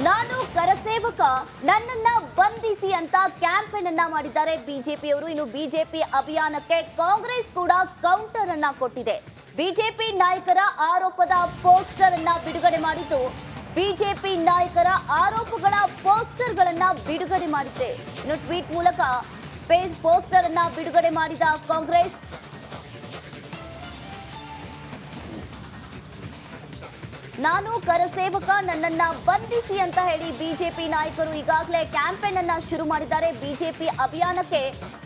ನಾನು ಕರಸೇವಕ, ನನ್ನನ್ನ ಬಂಧಿಸಿ ಅಂತ ಕ್ಯಾಂಪೇನ್ ಅನ್ನ ಮಾಡಿದ್ದಾರೆ ಬಿಜೆಪಿಯವರು. ಇನ್ನು ಬಿಜೆಪಿ ಅಭಿಯಾನಕ್ಕೆ ಕಾಂಗ್ರೆಸ್ ಕೂಡ ಕೌಂಟರ್ ಅನ್ನ ಕೊಟ್ಟಿದೆ. ಬಿಜೆಪಿ ನಾಯಕರ ಆರೋಪದ ಪೋಸ್ಟರ್ ಅನ್ನ ಬಿಡುಗಡೆ ಮಾಡಿದ್ದು, ಬಿಜೆಪಿ ನಾಯಕರ ಆರೋಪಗಳ ಪೋಸ್ಟರ್ ಗಳನ್ನ ಬಿಡುಗಡೆ ಮಾಡಿದೆ. ಇನ್ನು ಟ್ವೀಟ್ ಮೂಲಕ ಪೋಸ್ಟರ್ ಅನ್ನ ಬಿಡುಗಡೆ ಮಾಡಿದ ಕಾಂಗ್ರೆಸ್, ನಾನು ಕರಸೇವಕ, ನನ್ನನ್ನ ಬಂಧಿಸಿ ಅಂತ ಹೇಳಿ ಬಿಜೆಪಿ ನಾಯಕರು ಈಗಾಗಲೇ ಕ್ಯಾಂಪೇನ್ ಅನ್ನ ಶುರು ಮಾಡಿದ್ದಾರೆ. ಬಿಜೆಪಿ ಅಭಿಯಾನಕ್ಕೆ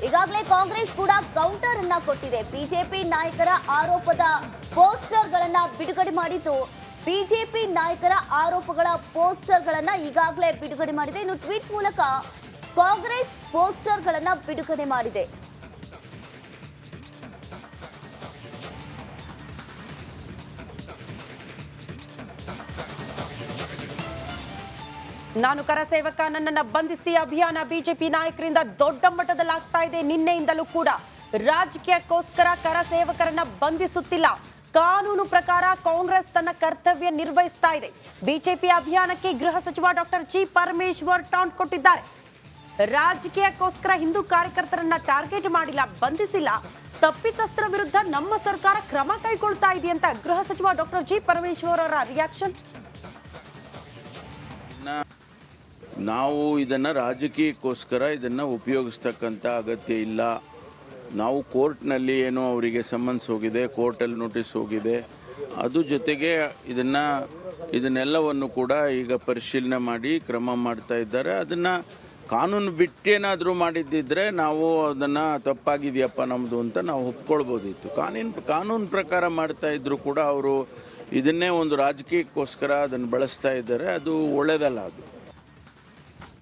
ಈಗಾಗಲೇ ಕಾಂಗ್ರೆಸ್ ಕೂಡ ಕೌಂಟರ್ ಅನ್ನ ಕೊಟ್ಟಿದೆ. ಬಿಜೆಪಿ ನಾಯಕರ ಆರೋಪದ ಪೋಸ್ಟರ್ ಗಳನ್ನ ಬಿಡುಗಡೆ ಮಾಡಿದ್ದು, ಬಿಜೆಪಿ ನಾಯಕರ ಆರೋಪಗಳ ಪೋಸ್ಟರ್ ಗಳನ್ನ ಈಗಾಗಲೇ ಬಿಡುಗಡೆ ಮಾಡಿದೆ. ಇನ್ನು ಟ್ವೀಟ್ ಮೂಲಕ ಕಾಂಗ್ರೆಸ್ ಪೋಸ್ಟರ್ ಗಳನ್ನ ಬಿಡುಗಡೆ ಮಾಡಿದೆ. ನಾನು ಕರಸೇವಕ, ನನ್ನನ್ನ ಬಂಧಿಸಿ ಅಭಿಯಾನ ಬಿಜೆಪಿ ನಾಯಕರಿಂದ ದೊಡ್ಡ ಮಟ್ಟದಲ್ಲಿ ಆಗ್ತಾ ಇದೆ. ನಿನ್ನೆಯಿಂದಲೂ ಕೂಡ ರಾಜಕೀಯಕ್ಕೋಸ್ಕರ ಕರಸೇವಕರನ್ನ ಬಂಧಿಸುತ್ತಿಲ್ಲ. ಕಾನೂನು ಪ್ರಕಾರ ಕಾಂಗ್ರೆಸ್ ತನ್ನ ಕರ್ತವ್ಯ ನಿರ್ವಹಿಸ್ತಾ ಇದೆ. ಬಿಜೆಪಿ ಅಭಿಯಾನಕ್ಕೆ ಗೃಹ ಸಚಿವ ಡಾಕ್ಟರ್ ಜಿ ಪರಮೇಶ್ವರ್ ಟಾಂಟ್ ಕೊಟ್ಟಿದ್ದಾರೆ. ರಾಜಕೀಯಕ್ಕೋಸ್ಕರ ಹಿಂದೂ ಕಾರ್ಯಕರ್ತರನ್ನ ಟಾರ್ಗೆಟ್ ಮಾಡಿಲ್ಲ, ಬಂಧಿಸಿಲ್ಲ. ತಪ್ಪಿತಸ್ಥರ ವಿರುದ್ಧ ನಮ್ಮ ಸರ್ಕಾರ ಕ್ರಮ ಕೈಗೊಳ್ತಾ ಇದೆ ಅಂತ ಗೃಹ ಸಚಿವ ಡಾಕ್ಟರ್ ಜಿ ಪರಮೇಶ್ವರ್ ಅವರ ರಿಯಾಕ್ಷನ್. ನಾವು ಇದನ್ನು ರಾಜಕೀಯಕ್ಕೋಸ್ಕರ ಇದನ್ನು ಉಪಯೋಗಿಸ್ತಕ್ಕಂಥ ಅಗತ್ಯ ಇಲ್ಲ. ನಾವು ಕೋರ್ಟ್ನಲ್ಲಿ ಏನೋ ಅವರಿಗೆ ಸಮನ್ಸ್ ಹೋಗಿದೆ, ಕೋರ್ಟಲ್ಲಿ ನೋಟಿಸ್ ಹೋಗಿದೆ. ಅದು ಜೊತೆಗೆ ಇದನ್ನೆಲ್ಲವನ್ನು ಕೂಡ ಈಗ ಪರಿಶೀಲನೆ ಮಾಡಿ ಕ್ರಮ ಮಾಡ್ತಾ ಇದ್ದಾರೆ. ಅದನ್ನು ಕಾನೂನು ಬಿಟ್ಟೇನಾದರೂ ಮಾಡಿದ್ದಿದ್ರೆ ನಾವು ಅದನ್ನು ತಪ್ಪಾಗಿದೆಯಪ್ಪ ನಮ್ಮದು ಅಂತ ನಾವು ಒಪ್ಕೊಳ್ಬೋದಿತ್ತು. ಕಾನೂನು ಪ್ರಕಾರ ಮಾಡ್ತಾ ಇದ್ದರೂ ಕೂಡ ಅವರು ಇದನ್ನೇ ಒಂದು ರಾಜಕೀಯಕ್ಕೋಸ್ಕರ ಅದನ್ನು ಬಳಸ್ತಾ ಇದ್ದಾರೆ. ಅದು ಒಳ್ಳೆಯದಲ್ಲ. ಅದು